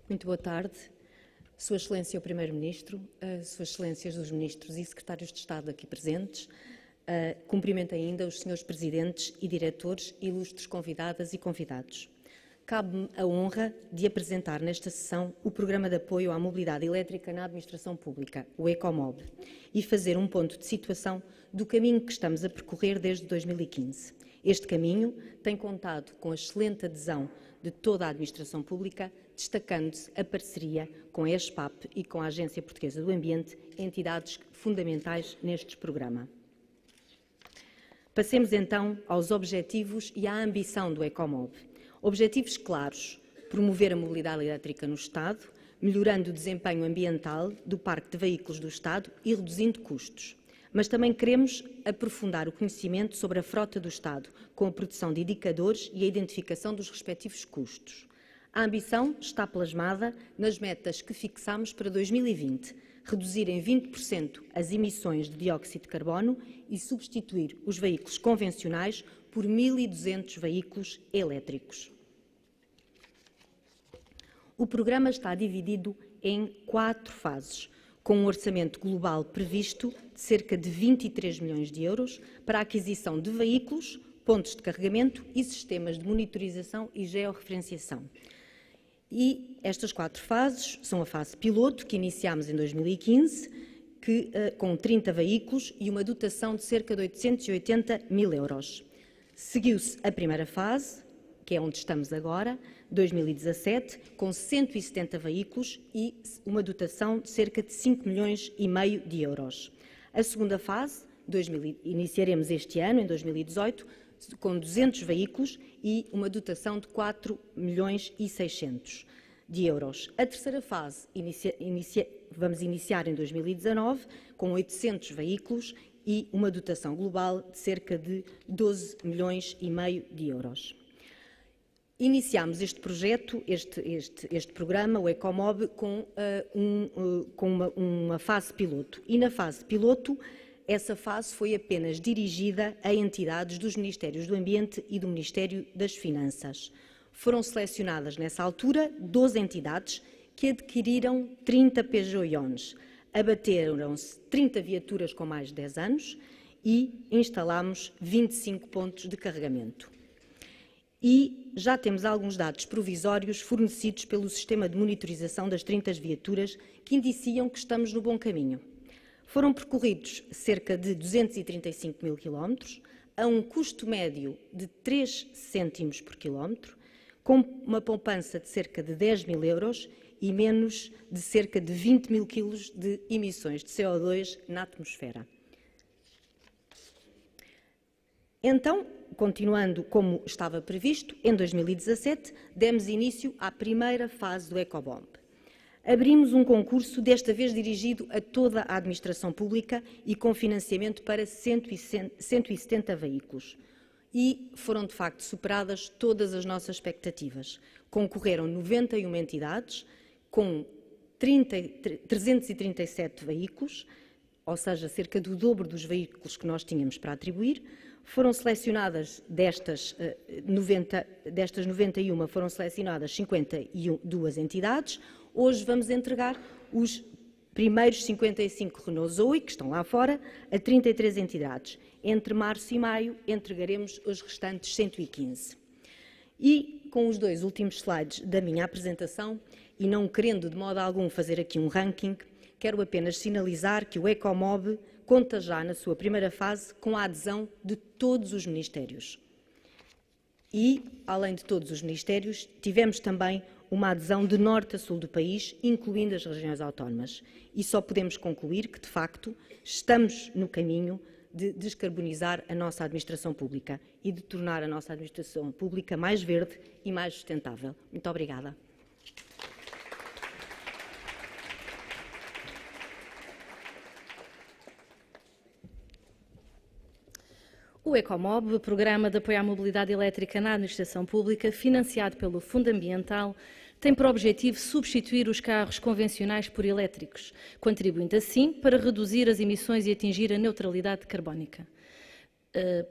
Muito boa tarde. Sua Excelência o Primeiro-Ministro, Suas Excelências os Ministros e Secretários de Estado aqui presentes, cumprimento ainda os Senhores Presidentes e Diretores, ilustres convidadas e convidados. Cabe-me a honra de apresentar nesta sessão o Programa de Apoio à Mobilidade Elétrica na Administração Pública, o EcoMob, e fazer um ponto de situação do caminho que estamos a percorrer desde 2015. Este caminho tem contado com a excelente adesão de toda a Administração Pública, destacando-se a parceria com a ESPAP e com a Agência Portuguesa do Ambiente, entidades fundamentais neste programa. Passemos então aos objetivos e à ambição do EcoMob. Objetivos claros: promover a mobilidade elétrica no Estado, melhorando o desempenho ambiental do parque de veículos do Estado e reduzindo custos. Mas também queremos aprofundar o conhecimento sobre a frota do Estado, com a produção de indicadores e a identificação dos respectivos custos. A ambição está plasmada nas metas que fixamos para 2020, reduzir em 20% as emissões de dióxido de carbono e substituir os veículos convencionais por 1.200 veículos elétricos. O programa está dividido em 4 fases, com um orçamento global previsto de cerca de 23 milhões de euros para a aquisição de veículos, pontos de carregamento e sistemas de monitorização e georreferenciação. E estas 4 fases são a fase piloto, que iniciámos em 2015, com 30 veículos e uma dotação de cerca de 880 mil euros. Seguiu-se a primeira fase, que é onde estamos agora, 2017, com 170 veículos e uma dotação de cerca de 5 milhões e meio de euros. A segunda fase, iniciaremos este ano, em 2018, com 200 veículos e uma dotação de 4 milhões e 600 de euros. A terceira fase vamos iniciar em 2019, com 800 veículos e uma dotação global de cerca de 12 milhões e meio de euros. Iniciámos este projeto, este programa, o EcoMob, com uma fase piloto. E na fase piloto, essa fase foi apenas dirigida a entidades dos Ministérios do Ambiente e do Ministério das Finanças. Foram selecionadas, nessa altura, 12 entidades que adquiriram 30 Peugeot-Ions. Abateram-se 30 viaturas com mais de 10 anos e instalámos 25 pontos de carregamento. E já temos alguns dados provisórios fornecidos pelo sistema de monitorização das 30 viaturas que indiciam que estamos no bom caminho. Foram percorridos cerca de 235 mil quilómetros, a um custo médio de 3 cêntimos por quilómetro, com uma poupança de cerca de 10 mil euros e menos de cerca de 20 mil quilos de emissões de CO2 na atmosfera. Então, continuando como estava previsto, em 2017, demos início à primeira fase do EcoMob. Abrimos um concurso, desta vez dirigido a toda a administração pública e com financiamento para 170 veículos. E foram, de facto, superadas todas as nossas expectativas. Concorreram 91 entidades, com 337 veículos, ou seja, cerca do dobro dos veículos que nós tínhamos para atribuir. Foram selecionadas destas 91, foram selecionadas 52 entidades. Hoje vamos entregar os primeiros 55 Renault Zoe, que estão lá fora, a 33 entidades. Entre março e maio entregaremos os restantes 115. E com os 2 últimos slides da minha apresentação, e não querendo de modo algum fazer aqui um ranking, quero apenas sinalizar que o EcoMob conta já na sua primeira fase com a adesão de todos os ministérios. E, além de todos os ministérios, tivemos também uma adesão de norte a sul do país, incluindo as regiões autónomas. E só podemos concluir que, de facto, estamos no caminho de descarbonizar a nossa administração pública e de tornar a nossa administração pública mais verde e mais sustentável. Muito obrigada. O EcoMob, o Programa de Apoio à Mobilidade Elétrica na Administração Pública, financiado pelo Fundo Ambiental, tem por objetivo substituir os carros convencionais por elétricos, contribuindo assim para reduzir as emissões e atingir a neutralidade carbónica.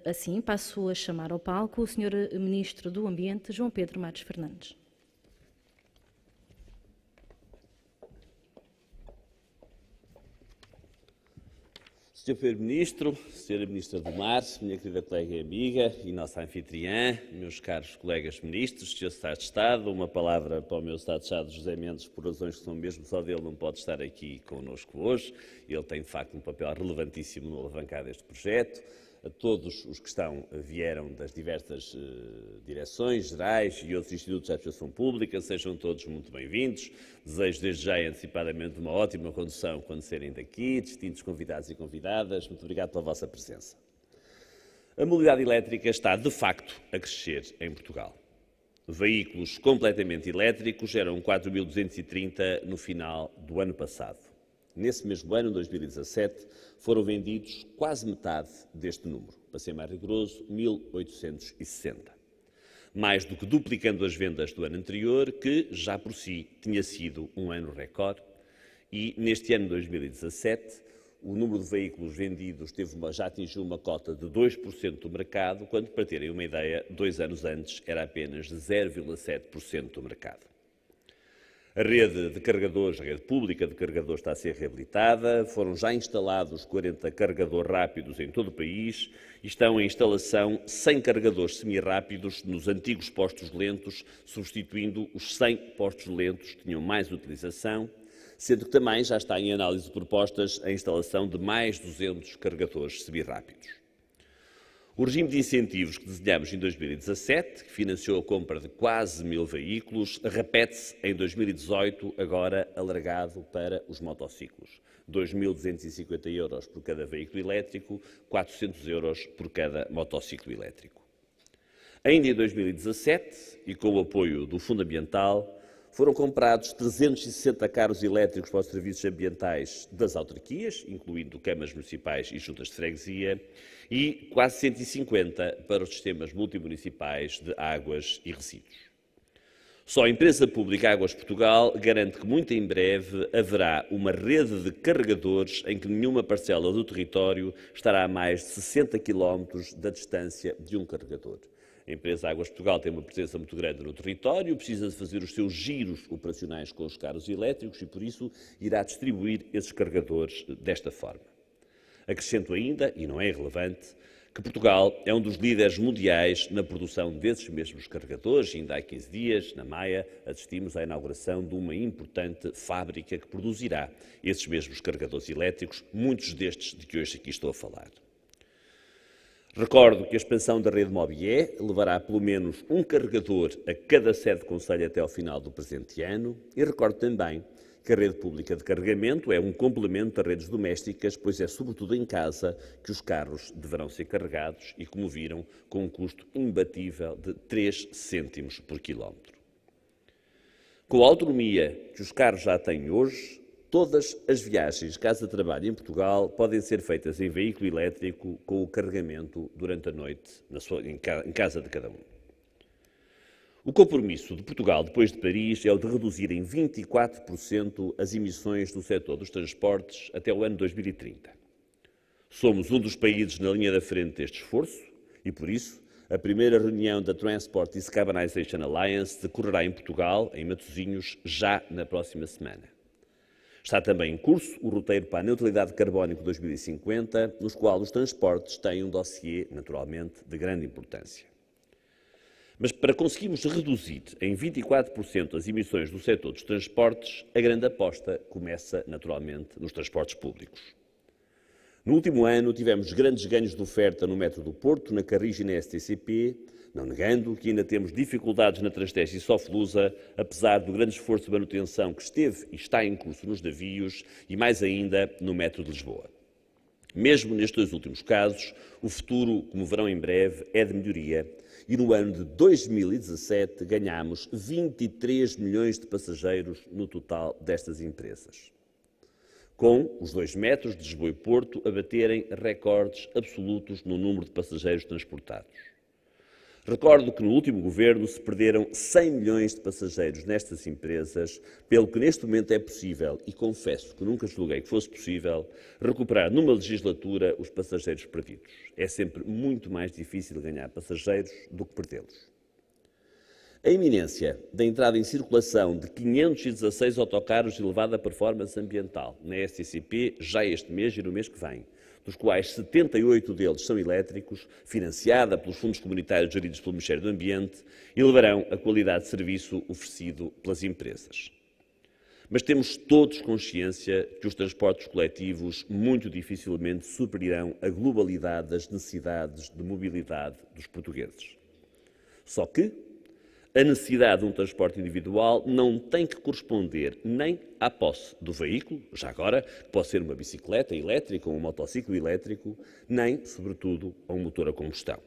Assim, passo a chamar ao palco o Sr. Ministro do Ambiente, João Pedro Matos Fernandes. Sr. Primeiro-Ministro, Sra. Ministra do Mar, minha querida colega e amiga e nossa anfitriã, meus caros colegas ministros, Sr. Secretário de Estado, uma palavra para o meu Estado de Estado, José Mendes, por razões que são mesmo só dele, não pode estar aqui connosco hoje. Ele tem, de facto, um papel relevantíssimo no alavancar deste projeto. A todos os que vieram das diversas direções gerais e outros institutos de administração pública, sejam todos muito bem-vindos. Desejo desde já e antecipadamente uma ótima condução quando serem daqui, distintos convidados e convidadas. Muito obrigado pela vossa presença. A mobilidade elétrica está, de facto, a crescer em Portugal. Veículos completamente elétricos eram 4.230 no final do ano passado. Nesse mesmo ano, 2017, foram vendidos quase metade deste número, para ser mais rigoroso, 1.860. Mais do que duplicando as vendas do ano anterior, que já por si tinha sido um ano recorde, e neste ano 2017 o número de veículos vendidos já atingiu uma cota de 2% do mercado, quando, para terem uma ideia, 2 anos antes era apenas de 0,7% do mercado. A rede de carregadores, a rede pública de carregadores está a ser reabilitada, foram já instalados 40 carregadores rápidos em todo o país e estão em instalação 100 carregadores semi-rápidos nos antigos postos lentos, substituindo os 100 postos lentos que tinham mais utilização, sendo que também já está em análise de propostas a instalação de mais 200 carregadores semi-rápidos. O regime de incentivos que desenhamos em 2017, que financiou a compra de quase 1.000 veículos, repete-se em 2018, agora alargado para os motociclos. 2.250 € por cada veículo elétrico, 400 € por cada motociclo elétrico. Ainda em 2017, e com o apoio do Fundo Ambiental, foram comprados 360 carros elétricos para os serviços ambientais das autarquias, incluindo câmaras municipais e juntas de freguesia, e quase 150 para os sistemas multimunicipais de águas e resíduos. Só a empresa pública Águas Portugal garante que muito em breve haverá uma rede de carregadores em que nenhuma parcela do território estará a mais de 60 km da distância de um carregador. A empresa Águas Portugal tem uma presença muito grande no território, precisa de fazer os seus giros operacionais com os carros elétricos e, por isso, irá distribuir esses carregadores desta forma. Acrescento ainda, e não é irrelevante, que Portugal é um dos líderes mundiais na produção desses mesmos carregadores. Ainda há 15 dias, na Maia, assistimos à inauguração de uma importante fábrica que produzirá esses mesmos carregadores elétricos, muitos destes de que hoje aqui estou a falar. Recordo que a expansão da rede Mobié levará pelo menos um carregador a cada sede de concelho até ao final do presente ano e recordo também que a rede pública de carregamento é um complemento das redes domésticas, pois é sobretudo em casa que os carros deverão ser carregados e, como viram, com um custo imbatível de 3 cêntimos por quilómetro. Com a autonomia que os carros já têm hoje, todas as viagens casa-trabalho em Portugal podem ser feitas em veículo elétrico com o carregamento durante a noite em casa de cada um. O compromisso de Portugal, depois de Paris, é o de reduzir em 24% as emissões do setor dos transportes até o ano 2030. Somos um dos países na linha da frente deste esforço e, por isso, a primeira reunião da Transport Decarbonization Alliance decorrerá em Portugal, em Matosinhos, já na próxima semana. Está também em curso o roteiro para a neutralidade carbónica 2050, nos quais os transportes têm um dossiê, naturalmente, de grande importância. Mas para conseguirmos reduzir em 24% as emissões do setor dos transportes, a grande aposta começa, naturalmente, nos transportes públicos. No último ano, tivemos grandes ganhos de oferta no metro do Porto, na Carris e na STCP, não negando que ainda temos dificuldades na Transteste e Soflusa, apesar do grande esforço de manutenção que esteve e está em curso nos navios e, mais ainda, no metro de Lisboa. Mesmo nestes dois últimos casos, o futuro, como verão em breve, é de melhoria e no ano de 2017 ganhámos 23 milhões de passageiros no total destas empresas, com os 2 metros de Lisboa e Porto a baterem recordes absolutos no número de passageiros transportados. Recordo que no último governo se perderam 100 milhões de passageiros nestas empresas, pelo que neste momento é possível, e confesso que nunca julguei que fosse possível, recuperar numa legislatura os passageiros perdidos. É sempre muito mais difícil ganhar passageiros do que perdê-los. A iminência da entrada em circulação de 516 autocarros de elevada performance ambiental na STCP já este mês e no mês que vem, dos quais 78 deles são elétricos, financiada pelos fundos comunitários geridos pelo Ministério do Ambiente, elevarão a qualidade de serviço oferecido pelas empresas. Mas temos todos consciência que os transportes coletivos muito dificilmente superarão a globalidade das necessidades de mobilidade dos portugueses. Só que a necessidade de um transporte individual não tem que corresponder nem à posse do veículo, já agora, que pode ser uma bicicleta elétrica ou um motociclo elétrico, nem, sobretudo, a um motor a combustão.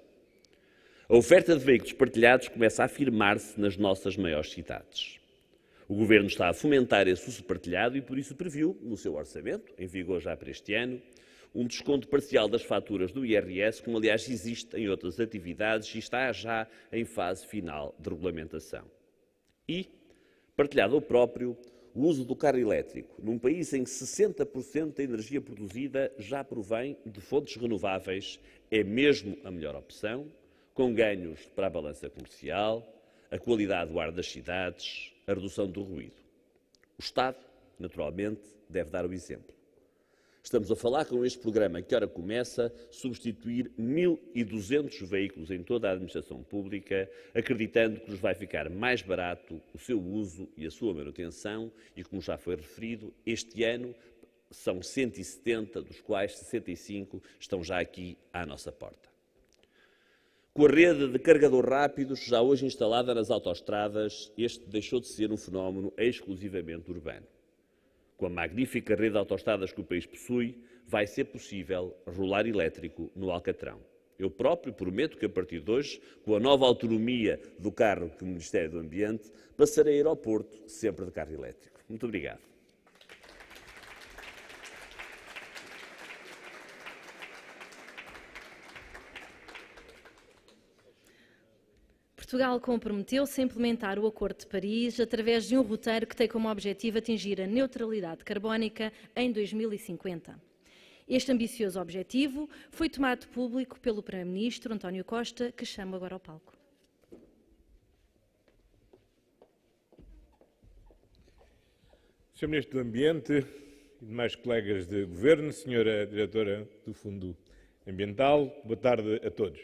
A oferta de veículos partilhados começa a afirmar-se nas nossas maiores cidades. O Governo está a fomentar esse uso partilhado e, por isso, previu, no seu orçamento, em vigor já para este ano, um desconto parcial das faturas do IRS, como aliás existe em outras atividades e está já em fase final de regulamentação. E, partilhado ao próprio, o uso do carro elétrico, num país em que 60% da energia produzida já provém de fontes renováveis, é mesmo a melhor opção, com ganhos para a balança comercial, a qualidade do ar das cidades, a redução do ruído. O Estado, naturalmente, deve dar o exemplo. Estamos a falar, com este programa que ora começa, substituir 1.200 veículos em toda a administração pública, acreditando que nos vai ficar mais barato o seu uso e a sua manutenção e, como já foi referido, este ano são 170, dos quais 65 estão já aqui à nossa porta. Com a rede de carregador rápidos já hoje instalada nas autoestradas, este deixou de ser um fenómeno exclusivamente urbano. Com a magnífica rede de autoestradas que o país possui, vai ser possível rolar elétrico no Alcatrão. Eu próprio prometo que, a partir de hoje, com a nova autonomia do carro que o Ministério do Ambiente, passarei a ir ao Porto sempre de carro elétrico. Muito obrigado. Portugal comprometeu-se a implementar o Acordo de Paris através de um roteiro que tem como objetivo atingir a neutralidade carbónica em 2050. Este ambicioso objetivo foi tomado público pelo Primeiro-Ministro António Costa, que chamo agora ao palco. Sr. Ministro do Ambiente e demais colegas de Governo, Sra. Diretora do Fundo Ambiental, boa tarde a todos.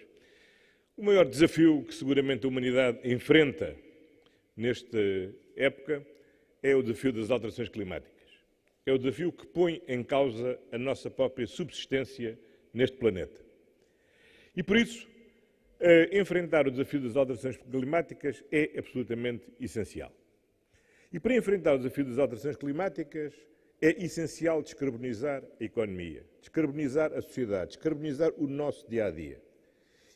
O maior desafio que seguramente a humanidade enfrenta nesta época é o desafio das alterações climáticas. É o desafio que põe em causa a nossa própria subsistência neste planeta. E por isso, enfrentar o desafio das alterações climáticas é absolutamente essencial. E para enfrentar o desafio das alterações climáticas é essencial descarbonizar a economia, descarbonizar a sociedade, descarbonizar o nosso dia-a-dia.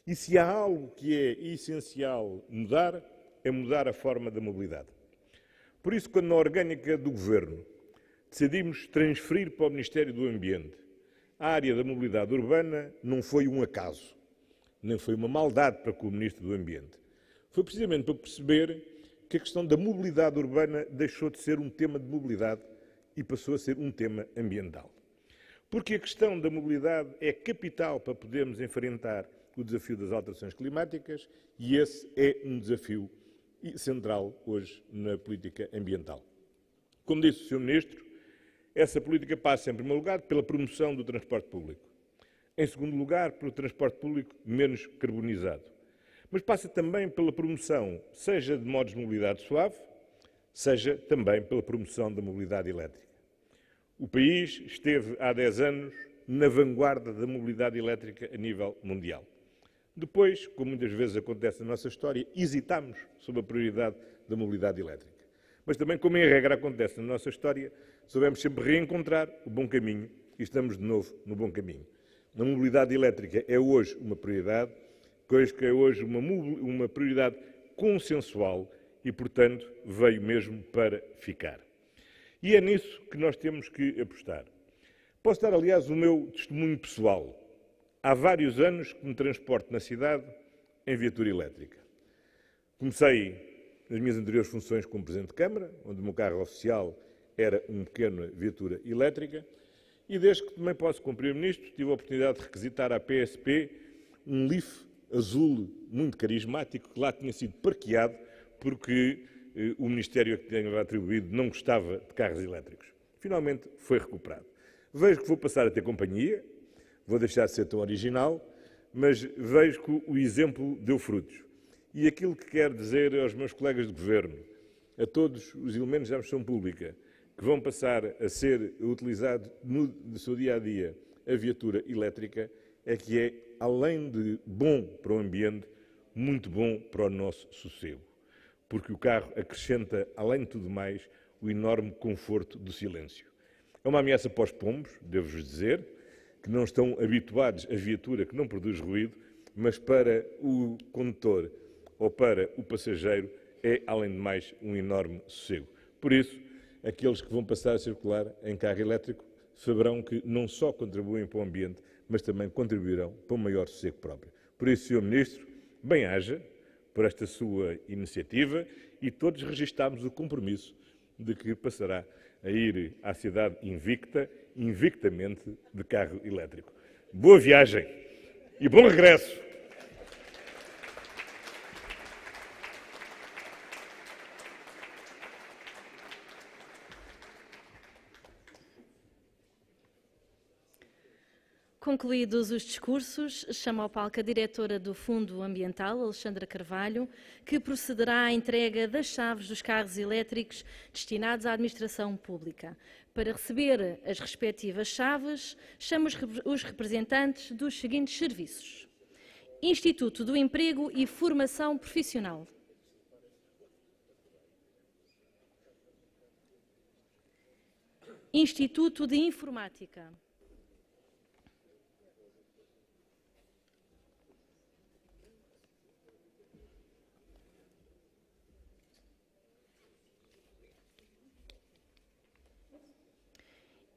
E se há algo que é essencial mudar, é mudar a forma da mobilidade. Por isso, quando na orgânica do Governo decidimos transferir para o Ministério do Ambiente a área da mobilidade urbana, não foi um acaso, nem foi uma maldade para com o Ministro do Ambiente. Foi precisamente para perceber que a questão da mobilidade urbana deixou de ser um tema de mobilidade e passou a ser um tema ambiental. Porque a questão da mobilidade é capital para podermos enfrentar o desafio das alterações climáticas e esse é um desafio central hoje na política ambiental. Como disse o Sr. Ministro, essa política passa, em primeiro lugar, pela promoção do transporte público. Em segundo lugar, pelo transporte público menos carbonizado. Mas passa também pela promoção, seja de modos de mobilidade suave, seja também pela promoção da mobilidade elétrica. O país esteve há 10 anos na vanguarda da mobilidade elétrica a nível mundial. Depois, como muitas vezes acontece na nossa história, hesitámos sobre a prioridade da mobilidade elétrica. Mas também, como em regra acontece na nossa história, soubemos sempre reencontrar o bom caminho e estamos de novo no bom caminho. A mobilidade elétrica é hoje uma prioridade, que é hoje uma prioridade consensual e, portanto, veio mesmo para ficar. E é nisso que nós temos que apostar. Posso dar, aliás, o meu testemunho pessoal. Há vários anos que me transporto na cidade em viatura elétrica. Comecei nas minhas anteriores funções como Presidente de Câmara, onde o meu carro oficial era uma pequena viatura elétrica, e desde que também posso como Primeiro-Ministro, tive a oportunidade de requisitar à PSP um Leaf azul muito carismático que lá tinha sido parqueado porque o Ministério a que tinha atribuído não gostava de carros elétricos. Finalmente foi recuperado. Vejo que vou passar a ter companhia, vou deixar de ser tão original, mas vejo que o exemplo deu frutos. E aquilo que quero dizer aos meus colegas de governo, a todos os elementos da administração pública, que vão passar a ser utilizados no seu dia-a-dia a viatura elétrica, é que é, além de bom para o ambiente, muito bom para o nosso sossego. Porque o carro acrescenta, além de tudo mais, o enorme conforto do silêncio. É uma ameaça para os pombos, devo-vos dizer, que não estão habituados à viatura que não produz ruído, mas para o condutor ou para o passageiro é, além de mais, um enorme sossego. Por isso, aqueles que vão passar a circular em carro elétrico saberão que não só contribuem para o ambiente, mas também contribuirão para um maior sossego próprio. Por isso, Sr. Ministro, bem-aja por esta sua iniciativa e todos registámos o compromisso de que passará a ir à cidade invictamente de carro elétrico. Boa viagem e bom regresso! Concluídos os discursos, chamo ao palco a diretora do Fundo Ambiental, Alexandra Carvalho, que procederá à entrega das chaves dos carros elétricos destinados à administração pública. Para receber as respectivas chaves, chamo os representantes dos seguintes serviços: Instituto do Emprego e Formação Profissional, Instituto de Informática,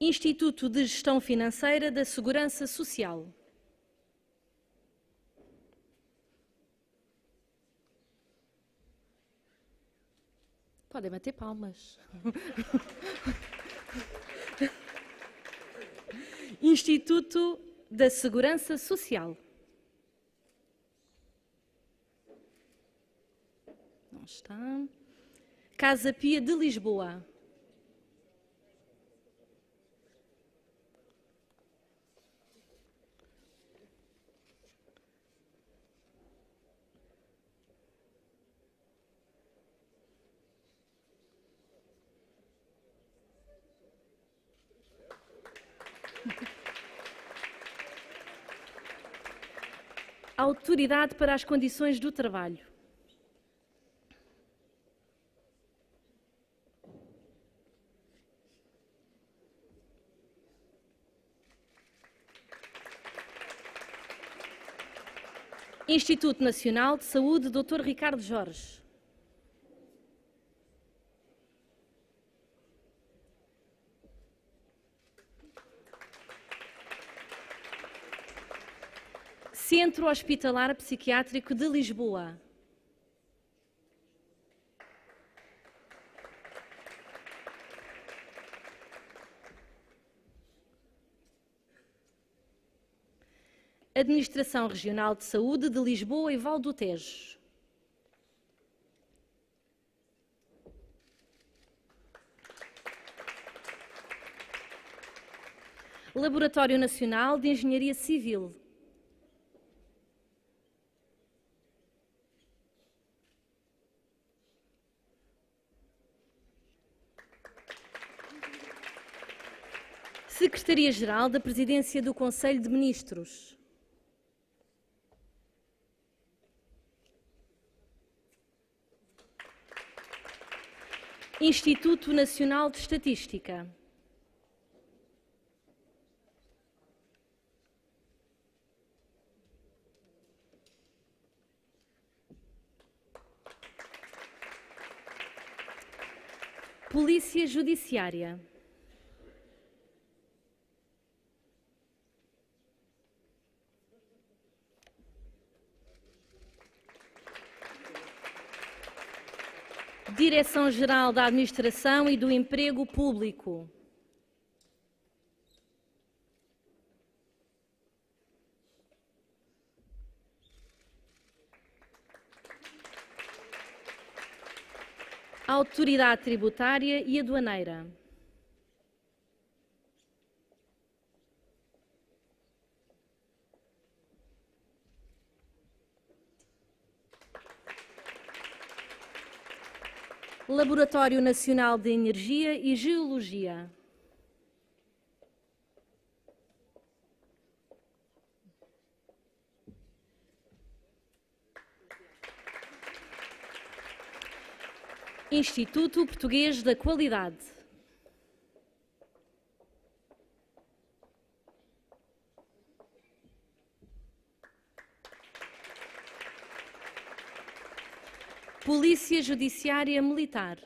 Instituto de Gestão Financeira da Segurança Social, podem bater palmas. Instituto da Segurança Social. Não está. Casa Pia de Lisboa. Autoridade para as Condições do Trabalho. Instituto Nacional de Saúde, Dr. Ricardo Jorge. Centro Hospitalar Psiquiátrico de Lisboa. Administração Regional de Saúde de Lisboa e Val do Tejo. Laboratório Nacional de Engenharia Civil. Secretaria-Geral da Presidência do Conselho de Ministros. Instituto Nacional de Estatística. Polícia Judiciária. Direção-Geral da Administração e do Emprego Público. Autoridade Tributária e Aduaneira. Laboratório Nacional de Energia e Geologia. Instituto Português da Qualidade. Polícia Judiciária Militar.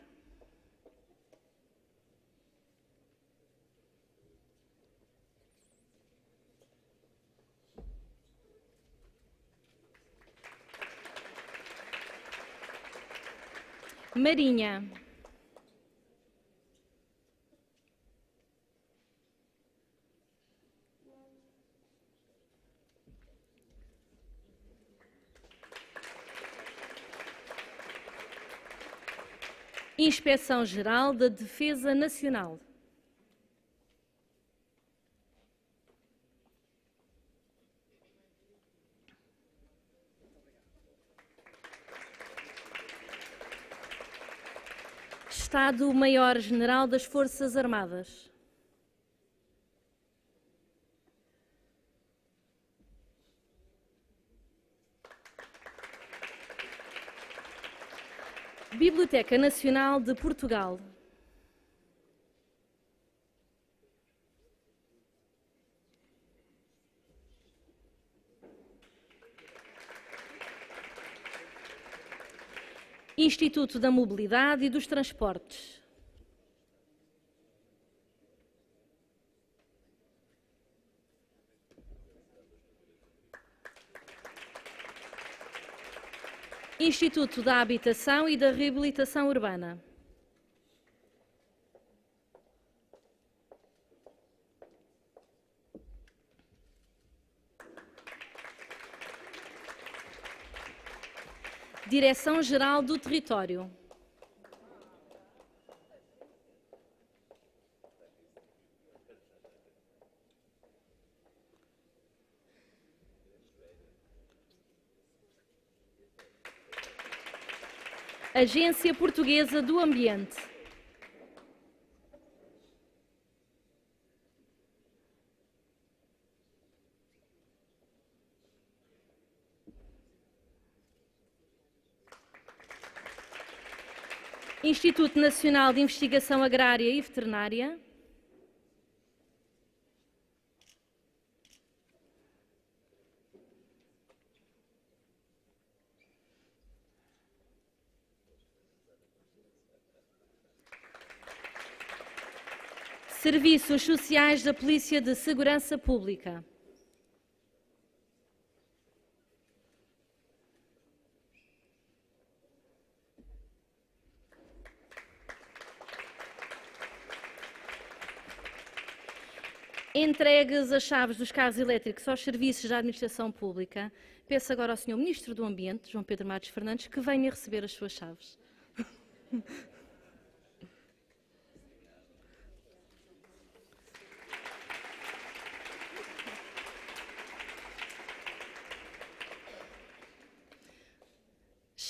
Marinha. Inspeção-Geral da Defesa Nacional. Estado-Maior-General das Forças Armadas. Biblioteca Nacional de Portugal. Instituto da Mobilidade e dos Transportes. Instituto da Habitação e da Reabilitação Urbana. Direção-Geral do Território. Agência Portuguesa do Ambiente. Instituto Nacional de Investigação Agrária e Veterinária. Serviços Sociais da Polícia de Segurança Pública. Entregues as chaves dos carros elétricos aos serviços da Administração Pública, peço agora ao Sr. Ministro do Ambiente, João Pedro Matos Fernandes, que venha receber as suas chaves.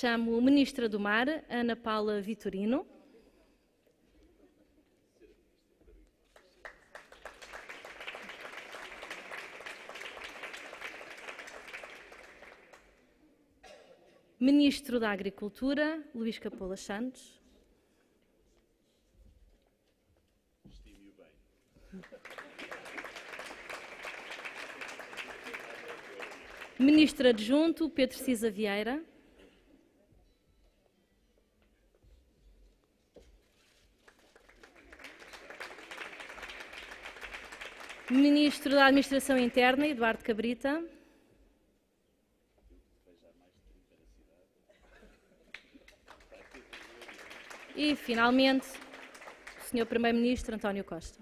Chamo a Ministra do Mar, Ana Paula Vitorino. Ministro da Agricultura, Luís Capola Santos. Estime-o bem. Ministro Adjunto, Pedro Cisa Vieira. Ministro da Administração Interna, Eduardo Cabrita. E, finalmente, o Sr. Primeiro-Ministro, António Costa.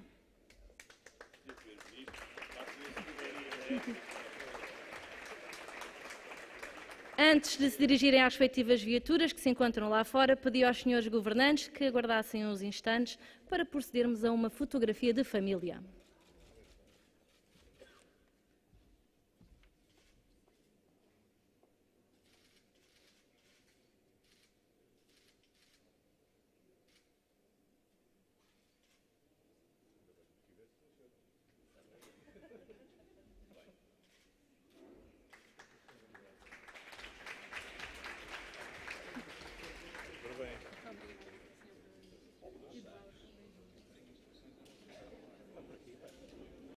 Antes de se dirigirem às respectivas viaturas que se encontram lá fora, pedi aos senhores governantes que aguardassem uns instantes para procedermos a uma fotografia de família.